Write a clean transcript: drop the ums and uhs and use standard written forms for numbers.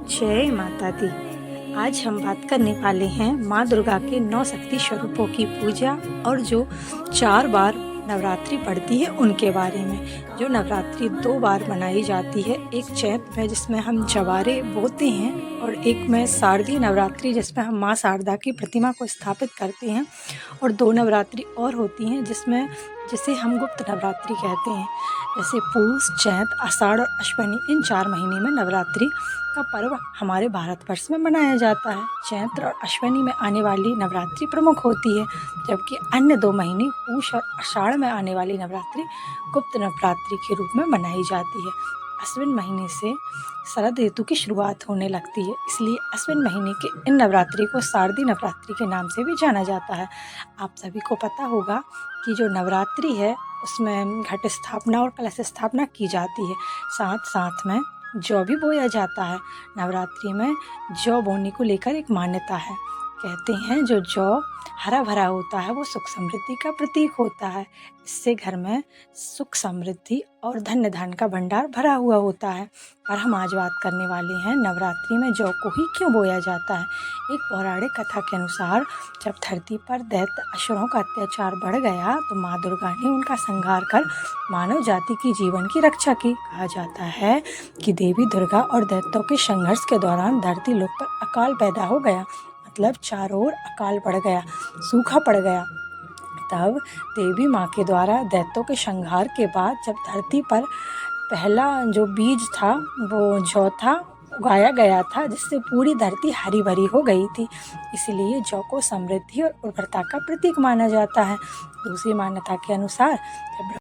जय माता दी। आज हम बात करने वाले हैं माँ दुर्गा के 9 शक्ति स्वरूपों की पूजा और जो 4 बार नवरात्रि पड़ती है उनके बारे में। जो नवरात्रि 2 बार मनाई जाती है, एक चैत में जिसमें हम जवारे बोते हैं और एक में शारदीय नवरात्रि जिसमें हम माँ शारदा की प्रतिमा को स्थापित करते हैं, और 2 नवरात्रि और होती हैं जिसे हम गुप्त नवरात्रि कहते हैं। जैसे पूस, चैत, आषाढ़ और अश्विनी, इन 4 महीने में नवरात्रि का पर्व हमारे भारतवर्ष में मनाया जाता है। चैत्र और अश्विनी में आने वाली नवरात्रि प्रमुख होती है, जबकि अन्य 2 महीने पूष और आषाढ़ में आने वाली नवरात्रि गुप्त नवरात्रि के रूप में मनाई जाती है। अश्विन महीने से शरद ऋतु की शुरुआत होने लगती है, इसलिए अश्विन महीने के इन नवरात्रि को शारदीय नवरात्रि के नाम से भी जाना जाता है। आप सभी को पता होगा कि जो नवरात्रि है उसमें घट स्थापना और कलश स्थापना की जाती है, साथ साथ में जौ भी बोया जाता है। नवरात्रि में जौ बोने को लेकर एक मान्यता है। कहते हैं जो जौ हरा भरा होता है वो सुख समृद्धि का प्रतीक होता है। इससे घर में सुख समृद्धि और धन्य धान्य का भंडार भरा हुआ होता है। और हम आज बात करने वाले हैं नवरात्रि में जौ को ही क्यों बोया जाता है। एक पौराणिक कथा के अनुसार जब धरती पर दैत्य असुरों का अत्याचार बढ़ गया तो माँ दुर्गा ने उनका संहार कर मानव जाति की जीवन की रक्षा की। कहा जाता है कि देवी दुर्गा और दैत्यों के संघर्ष के दौरान धरती लोक पर अकाल पैदा हो गया, मतलब चारों ओर अकाल पड़ गया, सूखा पड़ गया। तब देवी माँ के द्वारा दैत्यों के संहार के बाद जब धरती पर पहला जो बीज था वो जौ था, उगाया गया था, जिससे पूरी धरती हरी भरी हो गई थी। इसलिए जौ को समृद्धि और उर्वरता का प्रतीक माना जाता है। दूसरी मान्यता के अनुसार जब